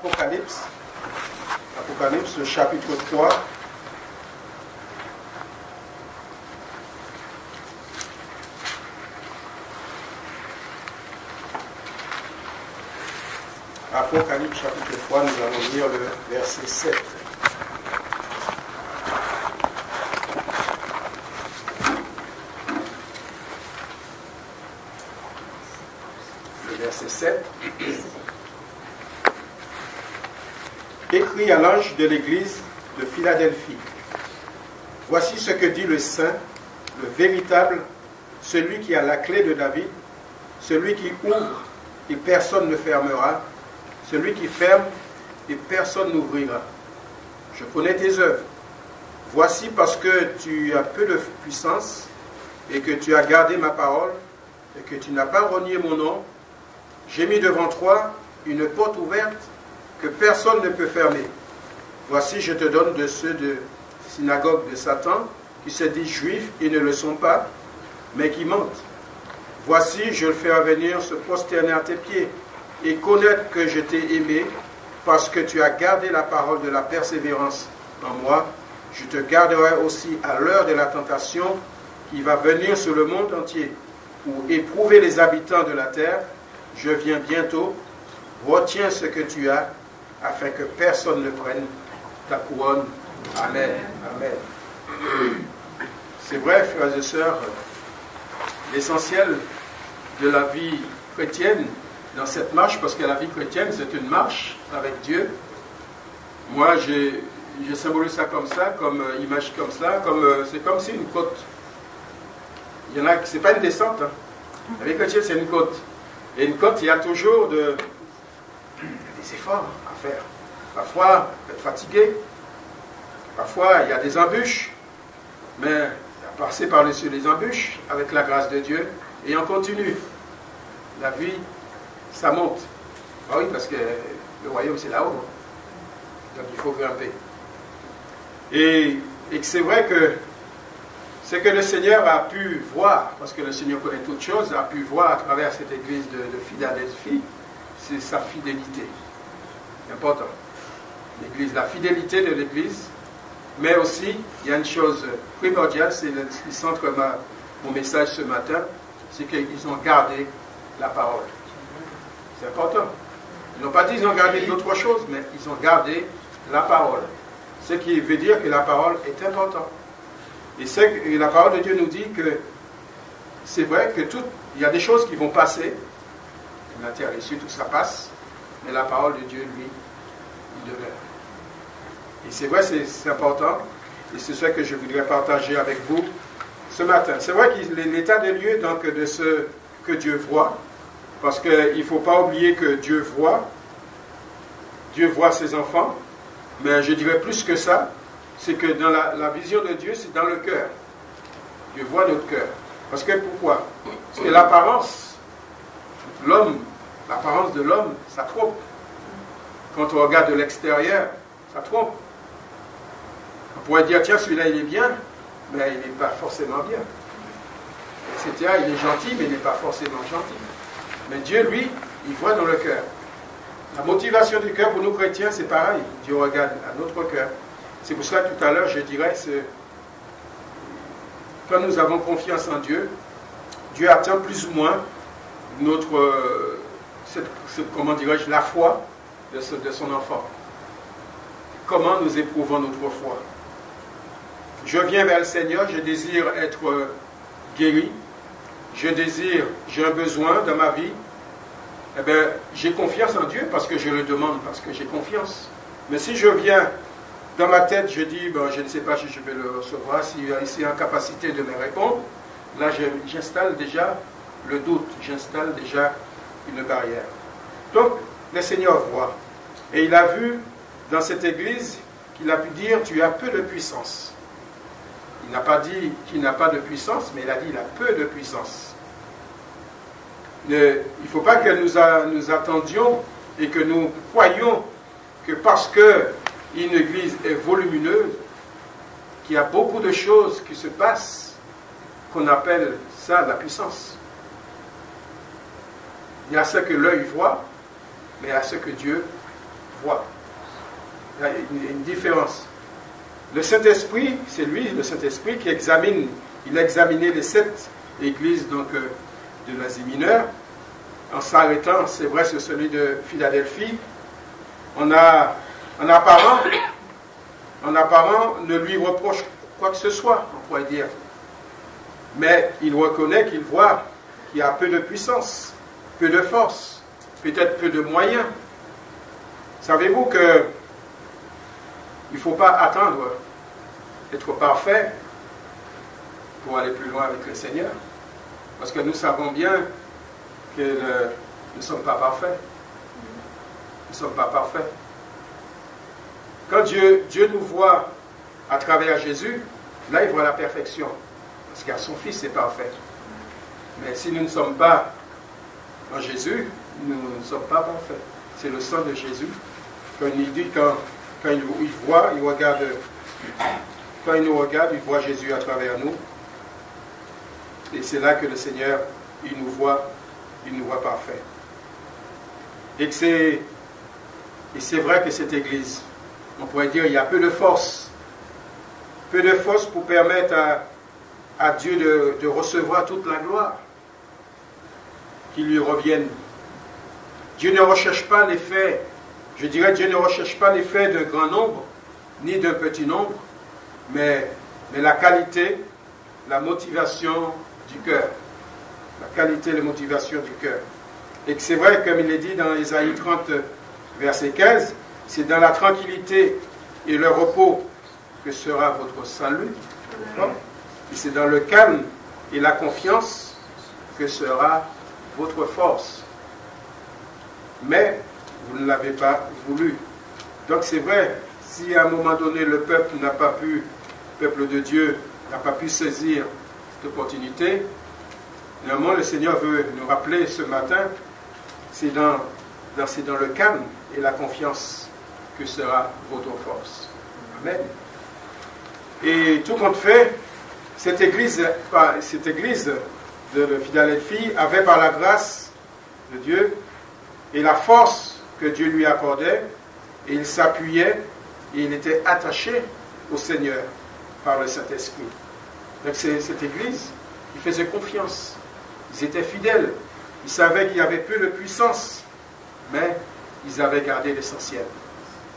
Apocalypse. Apocalypse, chapitre 3. Apocalypse, chapitre 3, nous allons lire le verset 7. Le verset 7. Écrit à l'ange de l'église de Philadelphie. Voici ce que dit le Saint, le véritable, celui qui a la clé de David, celui qui ouvre et personne ne fermera, celui qui ferme et personne n'ouvrira. Je connais tes œuvres. Voici parce que tu as peu de puissance et que tu as gardé ma parole et que tu n'as pas renié mon nom, j'ai mis devant toi une porte ouverte que personne ne peut fermer. Voici, je te donne de ceux de synagogue de Satan qui se disent juifs et ne le sont pas, mais qui mentent. Voici, je le fais venir se prosterner à tes pieds et connaître que je t'ai aimé parce que tu as gardé la parole de la persévérance en moi. Je te garderai aussi à l'heure de la tentation qui va venir sur le monde entier pour éprouver les habitants de la terre. Je viens bientôt. Retiens ce que tu as afin que personne ne prenne ta couronne. Amen. Amen. C'est vrai, frères et sœurs, l'essentiel de la vie chrétienne dans cette marche, parce que la vie chrétienne, c'est une marche avec Dieu. Moi, j'ai symbolisé ça comme ça, comme image comme ça, c'est comme si une côte. Il y en a, c'est pas une descente. Hein. La vie chrétienne, c'est une côte. Et une côte, il y a toujours des efforts à faire. Parfois, on peut être fatigué. Parfois, il y a des embûches. Mais il y a passer par-dessus les embûches avec la grâce de Dieu. Et on continue. La vie, ça monte. Ah oui, parce que le royaume, c'est là-haut. Donc, il faut grimper. Et c'est vrai que ce que le Seigneur a pu voir, parce que le Seigneur connaît toutes choses, a pu voir à travers cette église de Philadelphie, c'est sa fidélité. C'est important. L'église, la fidélité de l'église, mais aussi, il y a une chose primordiale, c'est le centre de mon message ce matin, c'est qu'ils ont gardé la parole. C'est important. Ils n'ont pas dit qu'ils ont gardé d'autres choses, mais ils ont gardé la parole. Ce qui veut dire que la parole est importante. Et la parole de Dieu nous dit que c'est vrai que il y a des choses qui vont passer. La terre ici, tout ça passe. Mais la parole de Dieu, lui, il demeure. Et c'est vrai, c'est important. Et c'est ce que je voudrais partager avec vous ce matin. C'est vrai que l'état des lieux, donc, de ce que Dieu voit, parce qu'il ne faut pas oublier que Dieu voit ses enfants, mais je dirais plus que ça, c'est que dans la vision de Dieu, c'est dans le cœur. Dieu voit notre cœur. Parce que pourquoi? Parce que l'apparence de l'homme, ça trompe. Quand on regarde de l'extérieur, ça trompe. On pourrait dire, tiens, celui-là, il est bien, mais il n'est pas forcément bien. Etc. Il est gentil, mais il n'est pas forcément gentil. Mais Dieu, lui, il voit dans le cœur. La motivation du cœur pour nous chrétiens, c'est pareil. Dieu regarde à notre cœur. C'est pour ça que tout à l'heure, je dirais, quand nous avons confiance en Dieu, Dieu atteint plus ou moins comment dirais-je, la foi de son enfant. Comment nous éprouvons notre foi? Je viens vers le Seigneur, je désire être guéri, j'ai un besoin dans ma vie. Eh bien, j'ai confiance en Dieu parce que je le demande, parce que j'ai confiance. Mais si je viens dans ma tête, je dis, ben, je ne sais pas si je vais le recevoir, s'il est en capacité de me répondre, là j'installe déjà le doute, j'installe déjà une barrière. Donc, le Seigneur voit. Et il a vu dans cette église qu'il a pu dire, tu as peu de puissance. Il n'a pas dit qu'il n'a pas de puissance, mais il a dit qu'il a peu de puissance. Il ne faut pas que nous attendions et que nous croyions que parce qu'une église est volumineuse, qu'il y a beaucoup de choses qui se passent, qu'on appelle ça la puissance. Il y a ce que l'œil voit, mais il y a ce que Dieu voit. Il y a une différence. Le Saint-Esprit, c'est lui, le Saint-Esprit, qui examine. Il a examiné les 7 églises donc, de l'Asie mineure. En s'arrêtant, c'est vrai, sur celui de Philadelphie, en apparent, ne lui reproche quoi que ce soit, on pourrait dire. Mais il reconnaît, qu'il voit qu'il y a peu de puissance, peu de force, peut-être peu de moyens. Savez-vous que il ne faut pas attendre d'être parfait pour aller plus loin avec le Seigneur. Parce que nous savons bien que nous ne sommes pas parfaits. Nous ne sommes pas parfaits. Quand Dieu nous voit à travers Jésus, là il voit la perfection. Parce qu'il y a son Fils est parfait. Mais si nous ne sommes pas en Jésus, nous ne sommes pas parfaits. C'est le sang de Jésus. Quand il dit, quand il voit, il regarde, quand il nous regarde, il voit Jésus à travers nous. Et c'est là que le Seigneur, il nous voit parfait. Et c'est vrai que cette Église, on pourrait dire, il y a peu de force. Peu de force pour permettre à Dieu de recevoir toute la gloire qui lui revienne. Dieu ne recherche pas l'effet, je dirais, Dieu ne recherche pas l'effet d'un grand nombre, ni d'un petit nombre, mais la qualité, la motivation du cœur. La qualité et la motivation du cœur. Et que c'est vrai, comme il est dit dans Ésaïe 30, verset 15, c'est dans la tranquillité et le repos que sera votre salut. Et c'est dans le calme et la confiance que sera votre force. Mais vous ne l'avez pas voulu. Donc c'est vrai, si à un moment donné le peuple de Dieu n'a pas pu saisir cette opportunité, néanmoins le Seigneur veut nous rappeler ce matin, c'est dans le calme et la confiance que sera votre force. Amen. Et tout compte fait, cette église de Philadelphie avait par la grâce de Dieu et la force que Dieu lui accordait, et il s'appuyait et il était attaché au Seigneur par le Saint-Esprit. Donc c'est cette église qui faisait confiance. Ils étaient fidèles. Ils savaient qu'il y avait peu de puissance, mais ils avaient gardé l'essentiel.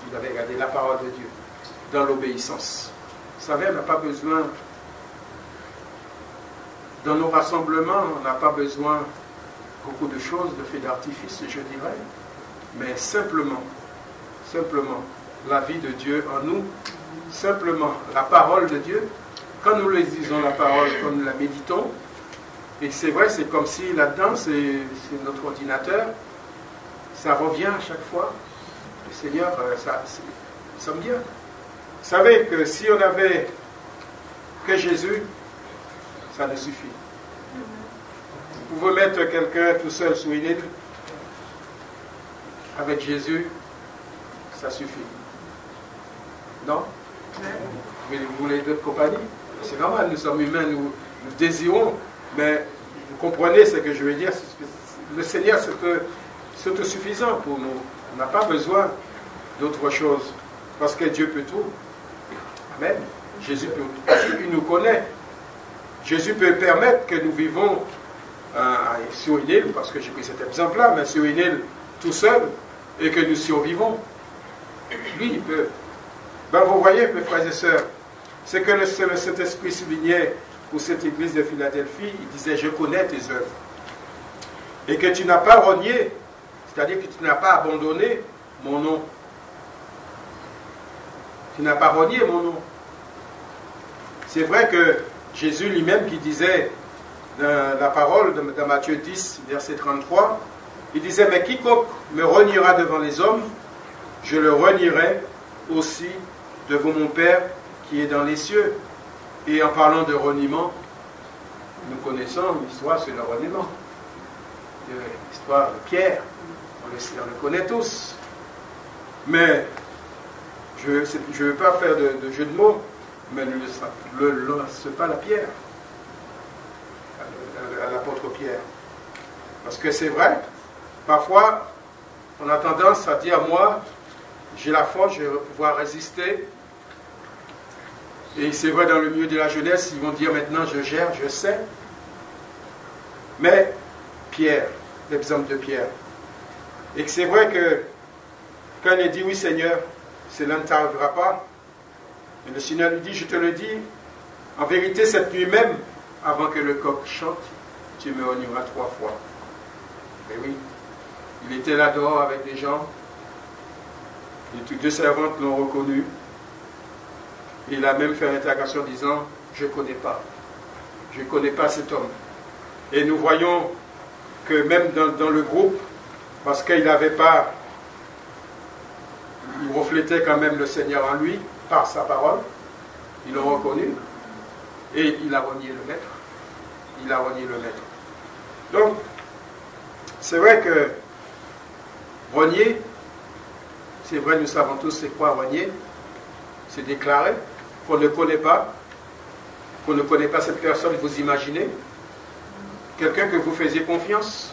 Ils avaient gardé la parole de Dieu dans l'obéissance. Vous savez, on n'a pas besoin, dans nos rassemblements, on n'a pas besoin beaucoup de choses, de faits d'artifice, je dirais, mais simplement la vie de Dieu en nous, simplement la parole de Dieu. Quand nous lisons la parole, quand nous la méditons, et c'est vrai, c'est comme si là-dedans, c'est notre ordinateur, ça revient à chaque fois. Le Seigneur, nous sommes bien. Vous savez que si on avait que Jésus, ça ne suffit. Vous pouvez mettre quelqu'un tout seul sous une île, avec Jésus, ça suffit. Non? Vous voulez d'autres compagnies? C'est normal, nous sommes humains, nous désirons, mais vous comprenez ce que je veux dire. Le Seigneur, c'est autosuffisant pour nous. On n'a pas besoin d'autre chose, parce que Dieu peut tout. Amen. Jésus peut tout. Il nous connaît. Jésus peut permettre que nous vivons sur une île, parce que j'ai pris cet exemple-là, mais sur une île tout seul, et que nous survivons. Lui, il peut. Ben, vous voyez, mes frères et sœurs, c'est que le Saint-Esprit soulignait pour cette église de Philadelphie, il disait, je connais tes œuvres. Et que tu n'as pas renié, c'est-à-dire que tu n'as pas abandonné mon nom. Tu n'as pas renié mon nom. C'est vrai que Jésus lui-même qui disait dans la parole de Matthieu 10, verset 33, il disait, mais quiconque me reniera devant les hommes, je le renierai aussi devant mon Père qui est dans les cieux. Et en parlant de reniement, nous connaissons l'histoire sur le reniement. L'histoire de Pierre, on le connaît tous. Mais je ne veux pas faire de jeu de mots, mais ne lance pas la pierre à l'apôtre Pierre. Parce que c'est vrai, parfois, on a tendance à dire, moi, j'ai la force, je vais pouvoir résister. Et c'est vrai, dans le milieu de la jeunesse, ils vont dire maintenant je gère, je sais. Mais Pierre, l'exemple de Pierre. Et que c'est vrai que quand il dit oui Seigneur, cela ne t'arrivera pas. Et le Seigneur lui dit, je te le dis, en vérité cette nuit même, avant que le coq chante, tu me renieras 3 fois. Mais oui, il était là dehors avec des gens, et toutes 2 servantes l'ont reconnu. Et il a même fait l'interrogation en disant, je ne connais pas. Je ne connais pas cet homme. Et nous voyons que même dans le groupe, parce qu'il n'avait pas, il reflétait quand même le Seigneur en lui, par sa parole, ils l'ont reconnu, et il a renié le maître. Il a renié le maître. Donc, c'est vrai que renier, c'est vrai, nous savons tous c'est quoi renier, c'est déclarer qu'on ne connaît pas, cette personne, vous imaginez, quelqu'un que vous faisiez confiance,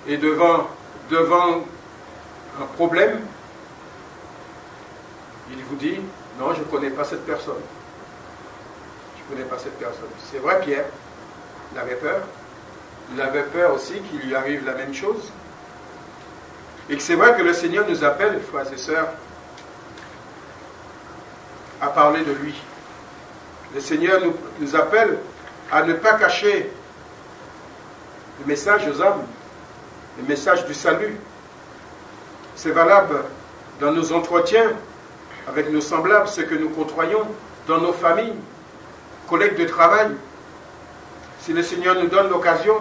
et devant un problème, il vous dit, non, je ne connais pas cette personne. Je ne connais pas cette personne. C'est vrai, Pierre, il avait peur. Il avait peur aussi qu'il lui arrive la même chose. Et que c'est vrai que le Seigneur nous appelle, frères et sœurs, à parler de lui. Le Seigneur nous appelle à ne pas cacher le message aux âmes, le message du salut. C'est valable dans nos entretiens avec nos semblables, ceux que nous côtoyons, dans nos familles, collègues de travail. Si le Seigneur nous donne l'occasion,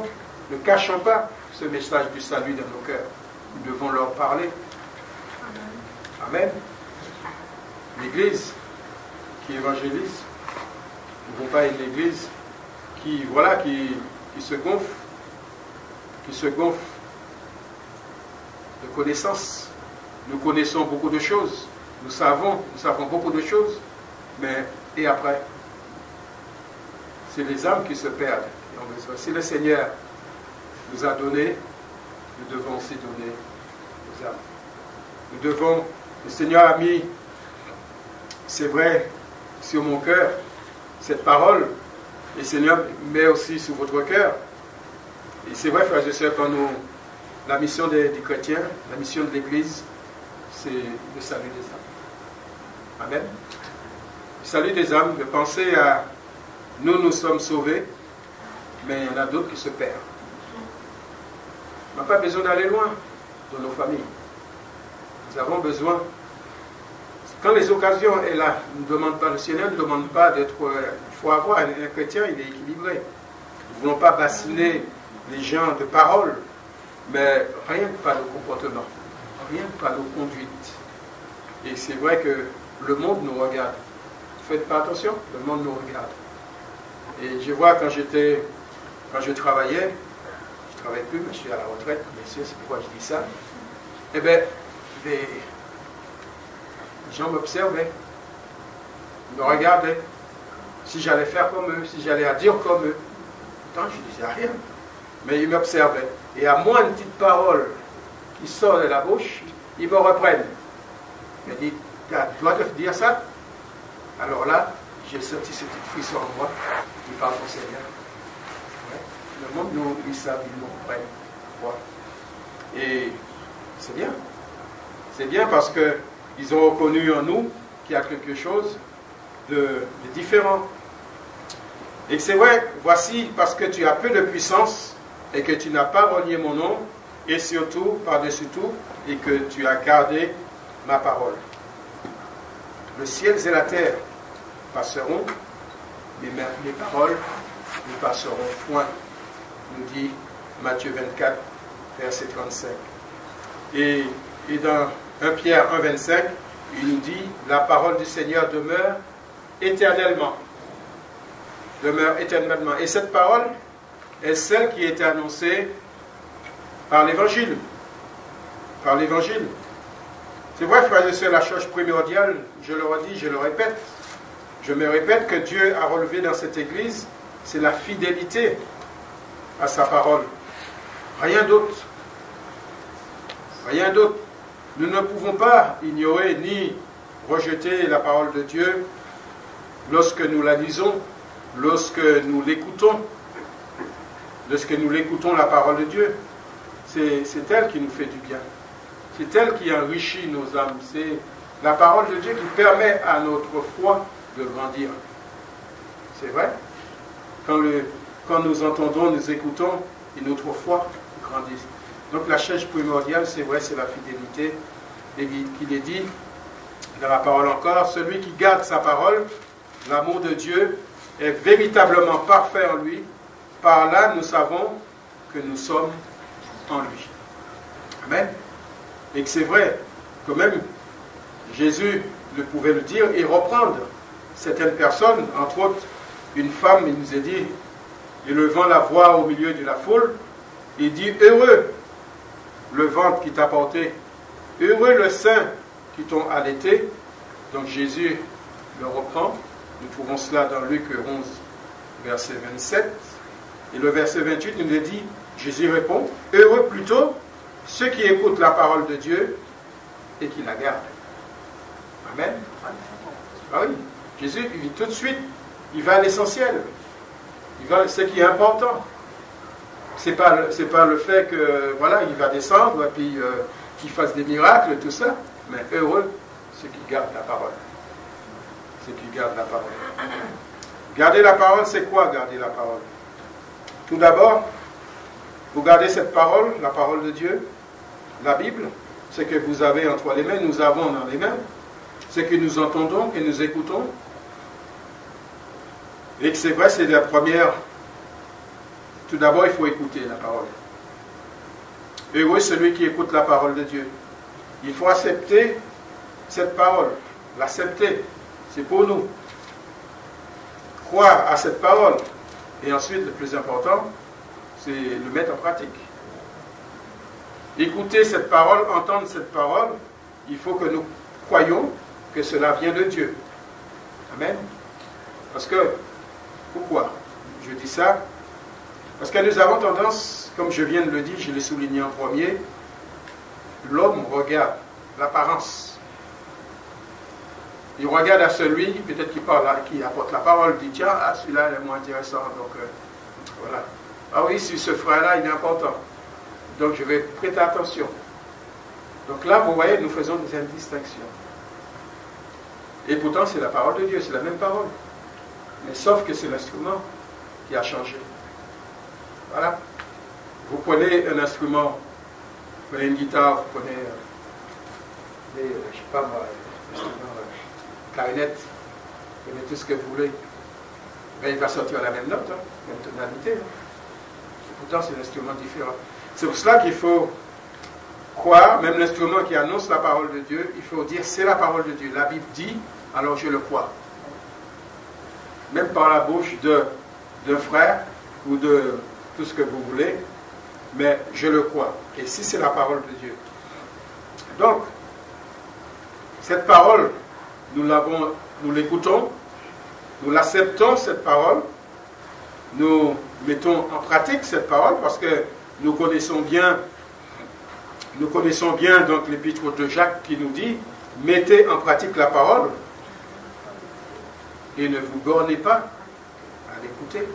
ne cachons pas ce message du salut dans nos cœurs. Nous devons leur parler. Amen. L'Église qui évangélise, nous ne voulons pas une Église qui se gonfle de connaissances. Nous connaissons beaucoup de choses. Nous savons beaucoup de choses, mais et après, c'est les âmes qui se perdent. Si le Seigneur nous a donné, nous devons aussi donner aux âmes. Le Seigneur a mis, c'est vrai, sur mon cœur, cette parole, et le Seigneur met aussi sur votre cœur. Et c'est vrai, frères et sœurs, la mission des chrétiens, la mission de l'Église, c'est le salut des âmes. Amen. Le salut des âmes, de penser à nous sommes sauvés, mais il y en a d'autres qui se perdent. On n'a pas besoin d'aller loin dans nos familles. Nous avons besoin. Quand les occasions sont là, le Seigneur ne demande pas d'être. Il faut avoir un chrétien, il est équilibré. Nous ne voulons pas bassiner les gens de parole, mais rien que par nos comportements, rien que par nos conduites. Et c'est vrai que le monde nous regarde. Faites pas attention, le monde nous regarde. Et je vois quand je travaillais, je ne travaille plus, mais je suis à la retraite, messieurs, c'est pourquoi je dis ça. Eh bien, les gens m'observaient, me regardaient, si j'allais faire comme eux, si j'allais dire comme eux. Pourtant, je ne disais rien, mais ils m'observaient. Et à moins une petite parole qui sort de la bouche, ils me reprennent. Ils me disent, tu dois te dire ça. Alors là, j'ai senti ce petit frisson en moi, qui parle au Seigneur. Ouais. Le monde nous oublie ça, ils nous reprennent. Ouais. Et c'est bien. C'est bien parce qu'ils ont reconnu en nous qu'il y a quelque chose de différent. Et c'est vrai, voici, parce que tu as peu de puissance et que tu n'as pas renié mon nom, et surtout, par-dessus tout, et que tu as gardé ma Le ciel et la terre passeront, mais mes paroles ne passeront point, nous dit Matthieu 24, verset 35. Et dans 1 Pierre 1, 25, il nous dit, la parole du Seigneur demeure éternellement. Demeure éternellement. Et cette parole est celle qui a été annoncée par l'Évangile. Par l'Évangile. C'est vrai, frères et sœurs, la chose primordiale, je le redis, je le répète. Je me répète que Dieu a relevé dans cette Église, c'est la fidélité à sa parole. Rien d'autre. Rien d'autre. Nous ne pouvons pas ignorer ni rejeter la parole de Dieu lorsque nous la lisons, lorsque nous l'écoutons, la parole de Dieu. C'est elle qui nous fait du bien. C'est elle qui enrichit nos âmes. C'est la parole de Dieu qui permet à notre foi de grandir. C'est vrai. Quand nous entendons, nous écoutons, et notre foi grandit. Donc la chose primordiale, c'est vrai, c'est la fidélité. Et il est dit dans la parole encore, celui qui garde sa parole, l'amour de Dieu est véritablement parfait en lui. Par là, nous savons que nous sommes en lui. Amen. Et que c'est vrai que même Jésus pouvait le dire et reprendre certaines personnes, entre autres une femme, il nous a dit, élevant la voix au milieu de la foule, il dit, heureux le ventre qui t'a porté, heureux le sein qui t'ont allaité. Donc Jésus le reprend. Nous trouvons cela dans Luc 11, verset 27. Et le verset 28 nous dit, Jésus répond, heureux plutôt ceux qui écoutent la parole de Dieu et qui la gardent. Amen. Ah oui, Jésus, tout de suite, il va à l'essentiel. Il va à ce qui est important. C'est pas le fait que, voilà, il va descendre et puis qu'il fasse des miracles, tout ça. Mais heureux ceux qui gardent la parole. Ceux qui gardent la parole. Garder la parole, c'est quoi garder la parole? Tout d'abord, vous gardez cette parole, la parole de Dieu, la Bible, ce que vous avez entre les mains, nous avons dans les mains, ce que nous entendons, que nous écoutons. Et que c'est vrai, c'est la première. Tout d'abord, il faut écouter la parole. Heureux celui qui écoute la parole de Dieu. Il faut accepter cette parole, l'accepter. C'est pour nous. Croire à cette parole. Et ensuite, le plus important, c'est le mettre en pratique. Écouter cette parole, entendre cette parole, il faut que nous croyions que cela vient de Dieu. Amen. Parce que, pourquoi je dis ça? Parce que nous avons tendance, comme je viens de le dire, je l'ai souligné en premier, l'homme regarde l'apparence. Il regarde à celui, peut-être qui apporte la parole, dit tiens, celui-là est moins intéressant, donc voilà. Ah oui, si ce frère-là, il est important. Donc je vais prêter attention. Donc là, vous voyez, nous faisons des indistinctions. Et pourtant, c'est la parole de Dieu, c'est la même parole. Mais sauf que c'est l'instrument qui a changé. Voilà. Vous prenez un instrument, vous prenez une guitare, vous prenez je ne sais pas moi, clarinette, vous prenez tout ce que vous voulez. Mais il va sortir la même note, hein, même tonalité. Hein. Pourtant, c'est un instrument différent. C'est pour cela qu'il faut croire, même l'instrument qui annonce la parole de Dieu, il faut dire c'est la parole de Dieu. La Bible dit, alors je le crois. Même par la bouche d'un frère ou de tout ce que vous voulez, mais je le crois. Et si c'est la parole de Dieu. Donc, cette parole, nous l'écoutons, nous l'acceptons, cette parole, nous mettons en pratique cette parole parce que nous connaissons bien donc l'épître de Jacques qui nous dit mettez en pratique la parole et ne vous bornez pas à l'écouter.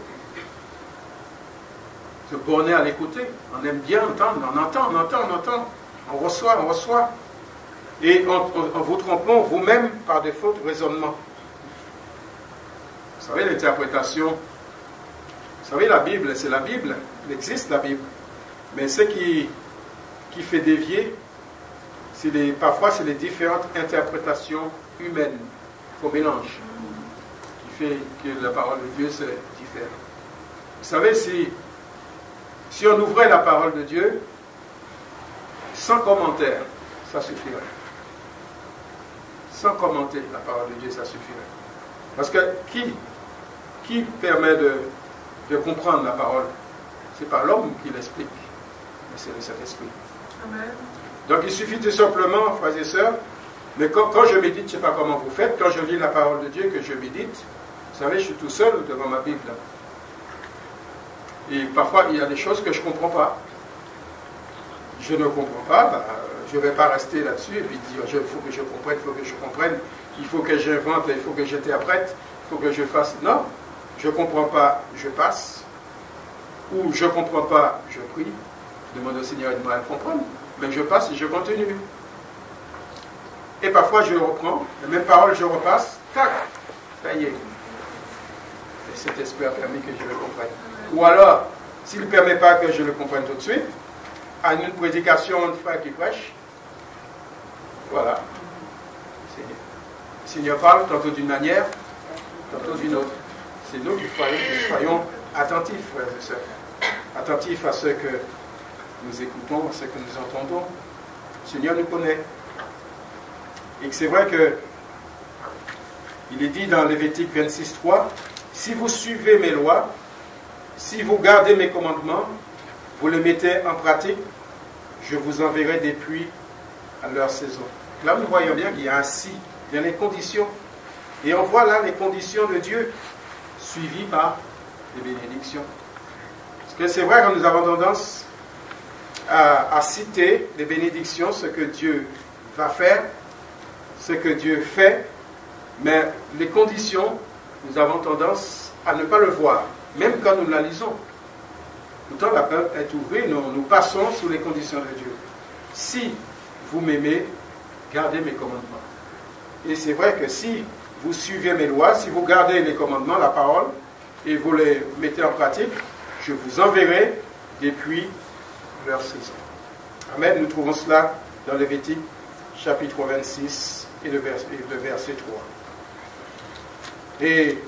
Se borner à l'écouter, on aime bien entendre, on entend, on reçoit. Et en vous trompant vous-même par des fautes de raisonnement. Vous savez, l'interprétation, vous savez, la Bible, c'est la Bible, il existe la Bible. Mais ce qui fait dévier, parfois c'est les différentes interprétations humaines qu'on mélange, qui fait que la parole de Dieu c'est différent. Vous savez, si on ouvrait la parole de Dieu, sans commentaire, ça suffirait. Sans commenter la parole de Dieu, ça suffirait. Parce que qui permet de comprendre la parole? Ce n'est pas l'homme qui l'explique, mais c'est le Saint-Esprit. Amen. Donc il suffit tout simplement, frères et sœurs, mais quand je médite, je ne sais pas comment vous faites, quand je lis la parole de Dieu, que je médite, vous savez, je suis tout seul devant ma Bible. Et parfois, il y a des choses que je ne comprends pas. Je ne comprends pas, je ne vais pas rester là-dessus et puis dire, il faut que je comprenne, il faut que j'invente, il faut que j'interprète, il faut que je fasse. Non, je ne comprends pas, je passe. Ou je ne comprends pas, je prie. Je demande au Seigneur de me comprendre. Mais je passe et je continue. Et parfois je reprends, les mêmes paroles, je repasse, tac, ça y est. Et cet esprit a permis que je le comprenne. Ou alors, s'il ne permet pas que je le comprenne tout de suite, à une prédication, un frère qui prêche, voilà. Le Seigneur parle tantôt d'une manière, tantôt d'une autre. C'est nous qui soyons attentifs, frères et sœurs. Attentifs à ce que nous écoutons, à ce que nous entendons. Le Seigneur nous connaît. Et c'est vrai que il est dit dans Lévitique 26:3, si vous suivez mes lois, si vous gardez mes commandements, vous les mettez en pratique, je vous enverrai des pluies à leur saison. Là, nous voyons bien qu'il y a un si, il y a les conditions. Et on voit là les conditions de Dieu, suivies par les bénédictions. Parce que c'est vrai que nous avons tendance à citer les bénédictions, ce que Dieu va faire, ce que Dieu fait, mais les conditions, nous avons tendance à ne pas le voir, même quand nous la lisons. Pourtant, la Bible est ouverte, nous passons sous les conditions de Dieu. Si vous m'aimez, gardez mes commandements. Et c'est vrai que si vous suivez mes lois, si vous gardez les commandements, la parole, et vous les mettez en pratique, je vous enverrai des pluies de leur saison. Amen. Nous trouvons cela dans Lévitique, chapitre 26 et le verset 3. Et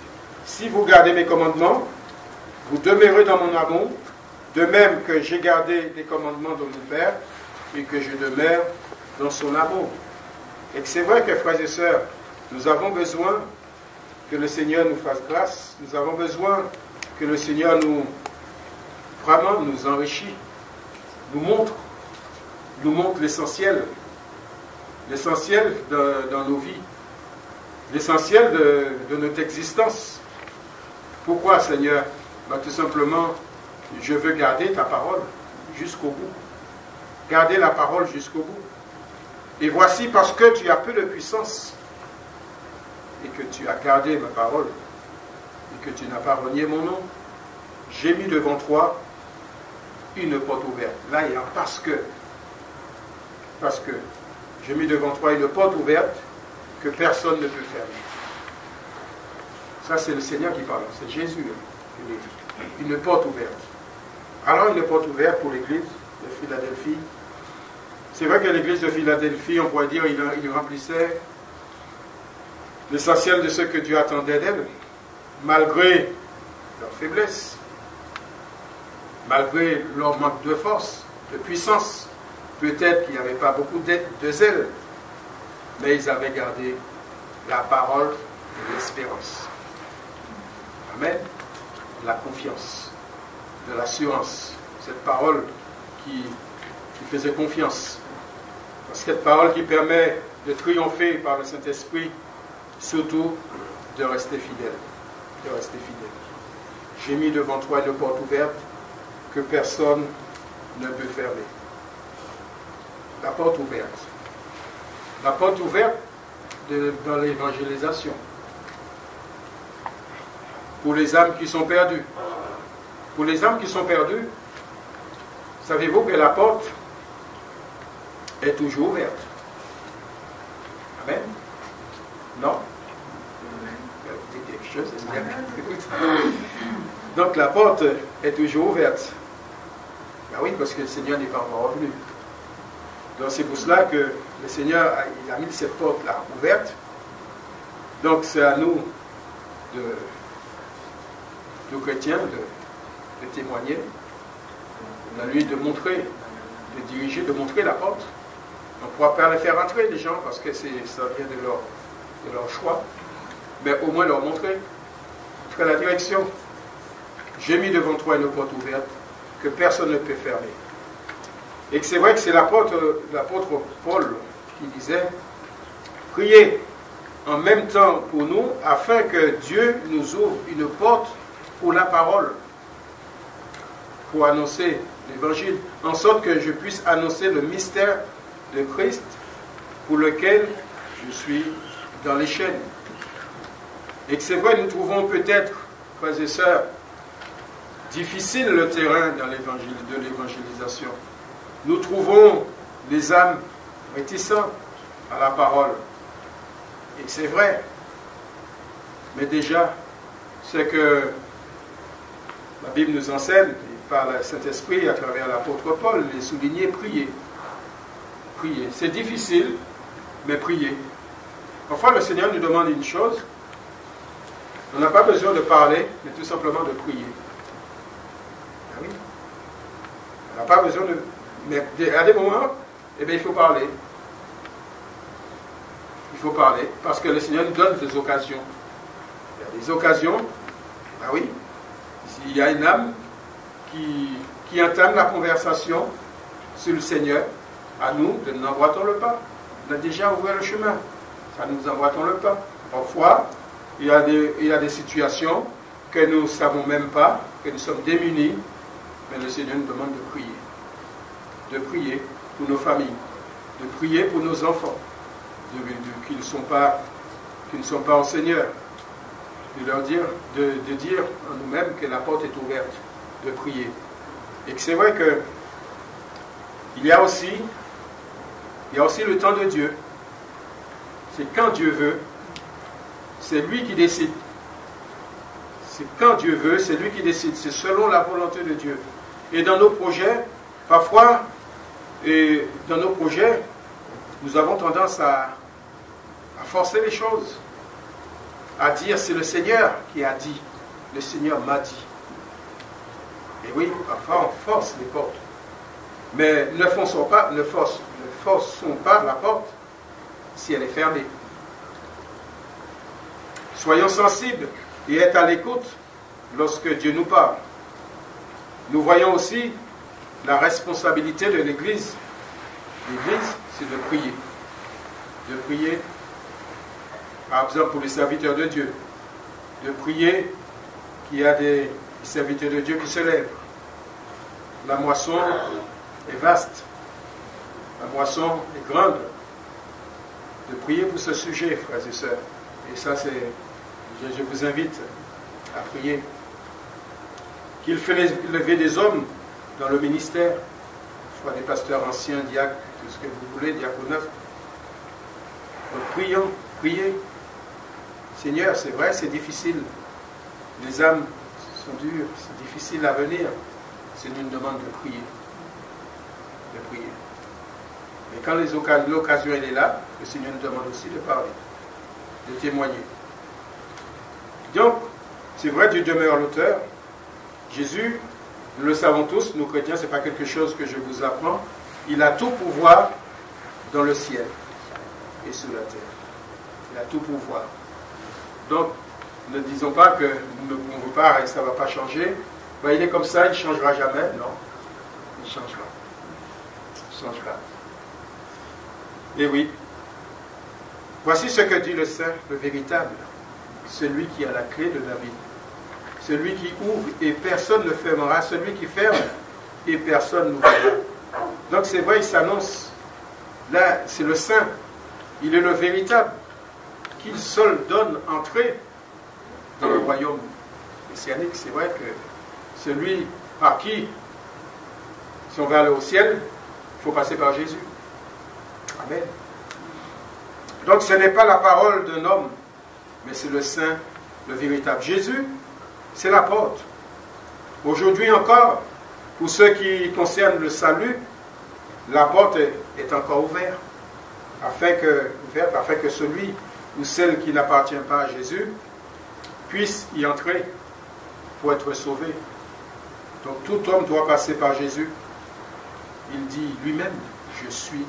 si vous gardez mes commandements, vous demeurez dans mon amour, de même que j'ai gardé les commandements de mon Père et que je demeure dans son amour. Et c'est vrai que, frères et sœurs, nous avons besoin que le Seigneur nous fasse grâce, nous avons besoin que le Seigneur vraiment nous enrichisse, nous montre l'essentiel dans nos vies, l'essentiel de notre existence. Pourquoi, Seigneur? Tout simplement, je veux garder ta parole jusqu'au bout. Garder la parole jusqu'au bout. Et voici, parce que tu as peu de puissance et que tu as gardé ma parole et que tu n'as pas renié mon nom, j'ai mis devant toi une porte ouverte. Là, il y a parce que j'ai mis devant toi une porte ouverte que personne ne peut fermer. Ça, c'est le Seigneur qui parle. C'est Jésus qui dit. Une porte ouverte. Alors, une porte ouverte pour l'église de Philadelphie. C'est vrai que l'église de Philadelphie, on pourrait dire, il remplissait l'essentiel de ce que Dieu attendait d'elle, malgré leur faiblesse, malgré leur manque de force, de puissance. Peut-être qu'il n'y avait pas beaucoup de zèle, mais ils avaient gardé la parole de l'espérance. Amen. La confiance, de l'assurance. Cette parole qui faisait confiance. Cette parole qui permet de triompher par le Saint-Esprit, surtout de rester fidèle. De rester fidèle. J'ai mis devant toi une porte ouverte que personne ne peut fermer. La porte ouverte. La porte ouverte dans l'évangélisation. Pour les âmes qui sont perdues. Pour les âmes qui sont perdues, savez-vous que la porte est toujours ouverte? Amen? Non? Quelque chose, donc la porte est toujours ouverte. Ben oui, parce que le Seigneur n'est pas encore revenu. Donc c'est pour cela que le Seigneur il a mis cette porte-là ouverte. Donc c'est à nous de chrétiens de témoigner, à lui de montrer, de diriger, de montrer la porte. On ne pourra pas les faire entrer les gens parce que ça vient de leur choix, mais au moins leur montrer la direction. J'ai mis devant toi une porte ouverte que personne ne peut fermer. Et que c'est vrai que c'est l'apôtre Paul qui disait « Priez en même temps pour nous afin que Dieu nous ouvre une porte pour la parole, pour annoncer l'évangile, en sorte que je puisse annoncer le mystère de Christ pour lequel je suis dans les chaînes. Et que c'est vrai, nous trouvons peut-être, frères et sœurs, difficile le terrain dans de l'évangélisation. Nous trouvons les âmes réticentes à la parole. Et c'est vrai. Mais déjà, ce que la Bible nous enseigne, par le Saint-Esprit, à travers l'apôtre Paul, les souligner, prier. Prier. C'est difficile, mais prier. Parfois, le Seigneur nous demande une chose. On n'a pas besoin de parler, mais tout simplement de prier. Ah oui. On n'a pas besoin de... Mais à des moments, eh bien, il faut parler. Il faut parler, parce que le Seigneur nous donne des occasions. Il y a des occasions, ah oui, s'il y a une âme qui entame la conversation sur le Seigneur, à nous, de nous emboîtons le pas. On a déjà ouvert le chemin. Ça nous emboîtons le pas. Parfois, il y a des situations que nous ne savons même pas, que nous sommes démunis, mais le Seigneur nous demande de prier. De prier pour nos familles, de prier pour nos enfants, qui ne sont pas au Seigneur, de leur dire, de dire en nous-mêmes que la porte est ouverte, de prier. Et que c'est vrai que il y a aussi le temps de Dieu. C'est quand Dieu veut, c'est lui qui décide. C'est quand Dieu veut, c'est lui qui décide. C'est selon la volonté de Dieu. Et dans nos projets, parfois, nous avons tendance à forcer les choses, à dire c'est le Seigneur qui a dit, le Seigneur m'a dit. Et oui, parfois on force les portes. Mais ne forçons pas la porte si elle est fermée. Soyons sensibles et être à l'écoute lorsque Dieu nous parle. Nous voyons aussi la responsabilité de l'Église. L'Église, c'est de prier. De prier, par exemple pour les serviteurs de Dieu. De prier qu'il y a des serviteurs de Dieu qui se lèvent. La moisson est vaste. La moisson est grande. De prier pour ce sujet, frères et sœurs. Et ça, je vous invite à prier. Qu'il fait lever des hommes dans le ministère, soit des pasteurs anciens, diacres, tout ce que vous voulez, diaconat. Donc prions, priez. Seigneur, c'est vrai, c'est difficile. Les âmes sont dures, c'est difficile à venir. C'est une demande de prier. De prier. Mais quand l'occasion est là, le Seigneur nous demande aussi de parler, de témoigner. Donc, c'est vrai, Dieu demeure l'auteur. Jésus, nous le savons tous, nous chrétiens, ce n'est pas quelque chose que je vous apprends. Il a tout pouvoir dans le ciel et sur la terre. Il a tout pouvoir. Donc, ne disons pas que nous ne pouvons pas et ça ne va pas changer. Ben, il est comme ça, il ne changera jamais. Non, il changera. Il changera. Et oui, voici ce que dit le Saint, le véritable, celui qui a la clé de David. Celui qui ouvre et personne ne fermera, celui qui ferme et personne n'ouvrira. Donc c'est vrai, il s'annonce. Là, c'est le Saint. Il est le véritable. Qu'il seul donne entrée dans le royaume messianique. C'est vrai que celui par qui, si on veut aller au ciel, il faut passer par Jésus. Amen. Donc ce n'est pas la parole d'un homme, mais c'est le Saint, le véritable. Jésus, c'est la porte. Aujourd'hui encore, pour ceux qui concernent le salut, la porte est encore ouverte, afin que celui ou celle qui n'appartient pas à Jésus puisse y entrer pour être sauvé. Donc tout homme doit passer par Jésus. Il dit lui-même, je suis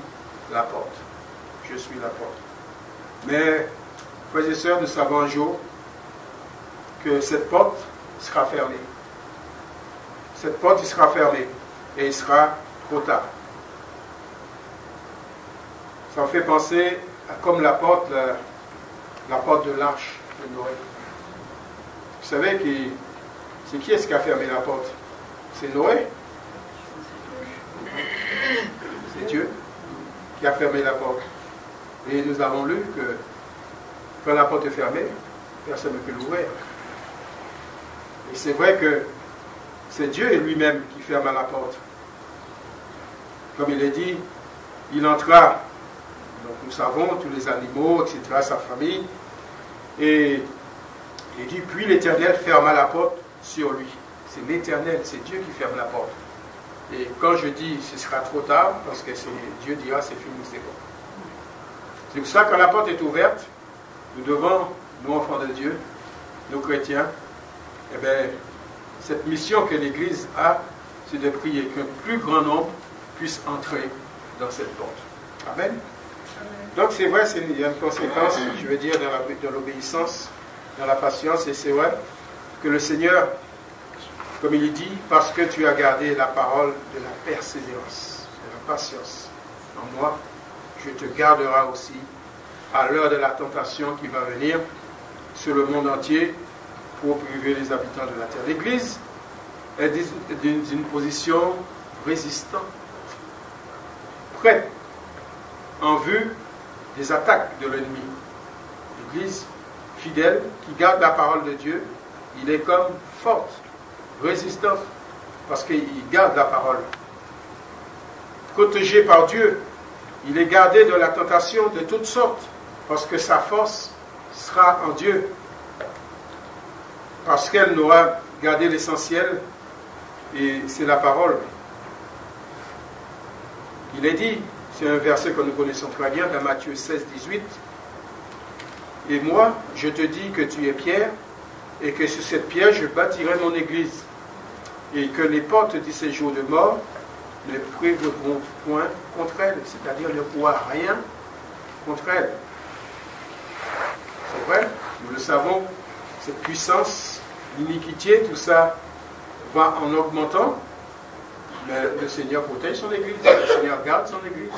la porte. Je suis la porte. Mais, frères et sœurs, nous savons un jour que cette porte sera fermée. Cette porte, il sera fermée. Et il sera trop tard. Ça me fait penser à comme la porte de l'arche de Noé. Vous savez, c'est qui est-ce qui a fermé la porte? C'est Noé. C'est Dieu. qui a fermé la porte. Et nous avons lu que quand la porte est fermée, personne ne peut l'ouvrir. Et c'est vrai que c'est Dieu lui-même qui ferme la porte. Comme il est dit, il entra, donc nous savons, tous les animaux, etc., sa famille, et il dit, puis l'Éternel ferma la porte sur lui. C'est l'Éternel, c'est Dieu qui ferme la porte. Et quand je dis ce sera trop tard, parce que Dieu dira c'est fini, c'est bon. C'est pour ça que quand la porte est ouverte, nous devons, nous enfants de Dieu, nous chrétiens, eh bien, cette mission que l'Église a, c'est de prier qu'un plus grand nombre puisse entrer dans cette porte. Amen. Donc c'est vrai, il y a une conséquence, je veux dire, dans l'obéissance, dans la patience, et c'est vrai que le Seigneur, comme il dit, parce que tu as gardé la parole de la persévérance, de la patience en moi, je te garderai aussi à l'heure de la tentation qui va venir sur le monde entier pour priver les habitants de la terre. L'Église est dans une position résistante, prête en vue des attaques de l'ennemi. L'Église fidèle qui garde la parole de Dieu, il est comme forte, résistante, parce qu'il garde la parole. Protégé par Dieu, il est gardé de la tentation de toutes sortes, parce que sa force sera en Dieu. Parce qu'elle n'aura gardé l'essentiel, et c'est la parole. Il est dit, c'est un verset que nous connaissons très bien, dans Matthieu 16, 18. Et moi, je te dis que tu es Pierre, et que sur cette pierre, je bâtirai mon église, et que les portes du séjour de mort ne prévaudront point contre elle, c'est-à-dire ne pourra rien contre elle. C'est vrai, nous le savons, cette puissance, l'iniquité, tout ça va en augmentant, mais le Seigneur protège son église, le Seigneur garde son église,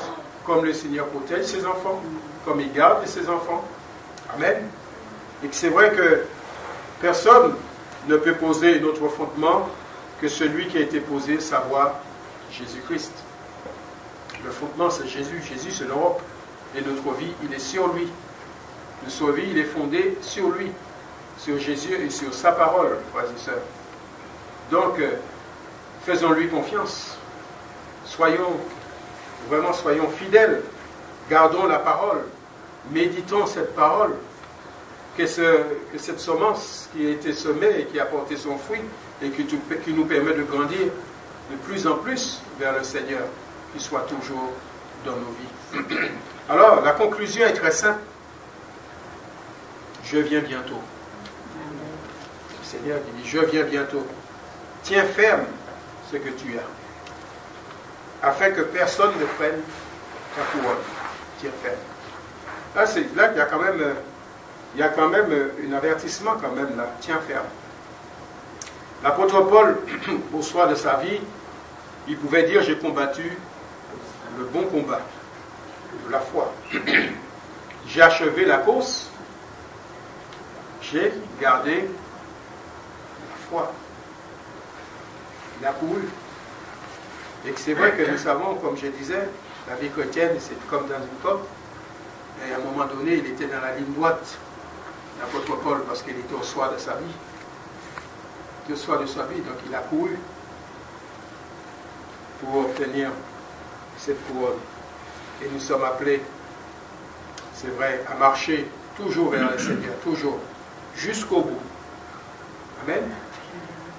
comme le Seigneur protège ses enfants, comme il garde ses enfants. Amen. Et que c'est vrai que personne ne peut poser un autre fondement que celui qui a été posé, savoir Jésus-Christ. Le fondement, c'est Jésus. Jésus, c'est l'Europe. Et notre vie, il est sur lui. Notre vie, il est fondé sur lui, sur Jésus et sur sa parole, frères et sœurs. Donc, faisons-lui confiance. Soyons fidèles. Gardons la parole. Méditons cette parole. Que cette semence qui a été semée et qui a porté son fruit et qui nous permet de grandir de plus en plus vers le Seigneur, qui soit toujours dans nos vies. Alors, la conclusion est très simple. Je viens bientôt. Le Seigneur qui dit, je viens bientôt. Tiens ferme ce que tu as, afin que personne ne prenne ta couronne. Tiens ferme. Là, il y a quand même un avertissement quand même là. Tiens ferme. L'apôtre Paul, au soir de sa vie, il pouvait dire, j'ai combattu le bon combat de la foi. J'ai achevé la course. J'ai gardé la foi. Il a couru. Et c'est vrai que nous savons, comme je disais, la vie chrétienne, c'est comme dans une porte. Et à un moment donné, il était dans la ligne droite, l'apôtre Paul, parce qu'il était au soir de sa vie. Au soir de sa vie, donc il a couru pour obtenir cette couronne. Et nous sommes appelés, c'est vrai, à marcher toujours vers le Seigneur, toujours, jusqu'au bout. Amen.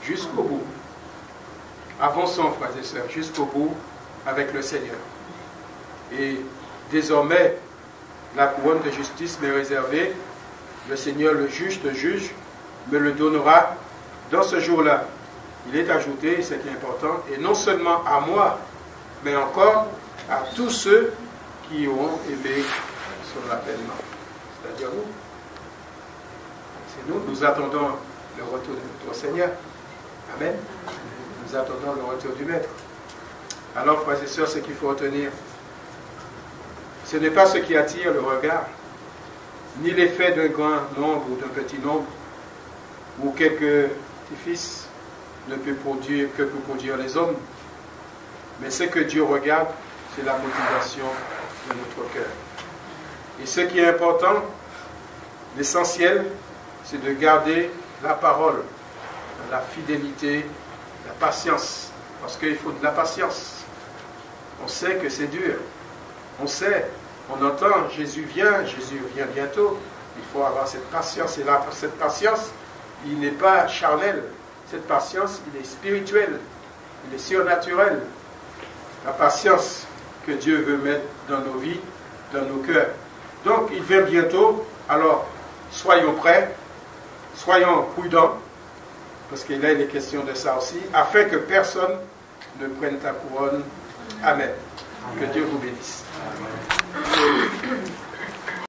Jusqu'au bout. Avançons, frères et sœurs, jusqu'au bout avec le Seigneur. Et désormais, la couronne de justice m'est réservée. Le Seigneur, le juge, me le donnera dans ce jour-là. Il est ajouté, ce qui est important, et non seulement à moi, mais encore à tous ceux qui auront aimé son avènement. C'est-à-dire nous. C'est nous, nous attendons le retour de notre Seigneur. Amen. Nous attendons le retour du Maître. Alors, frères et sœurs, ce qu'il faut retenir, ce n'est pas ce qui attire le regard, ni l'effet d'un grand nombre ou d'un petit nombre, ou quelques petits-fils ne peut produire que pour produire les hommes. Mais ce que Dieu regarde, c'est la motivation de notre cœur. Et ce qui est important, l'essentiel, c'est de garder la parole, la fidélité, la patience. Parce qu'il faut de la patience. On sait que c'est dur. On sait, on entend, Jésus vient bientôt. Il faut avoir cette patience. Et là, cette patience, il n'est pas charnel. Cette patience, il est spirituel. Il est surnaturel. La patience que Dieu veut mettre dans nos vies, dans nos cœurs. Donc, il vient bientôt. Alors, soyons prêts, soyons prudents, parce que là, il est question de ça aussi, afin que personne ne prenne ta couronne. Amen. Que Dieu vous bénisse. Amen.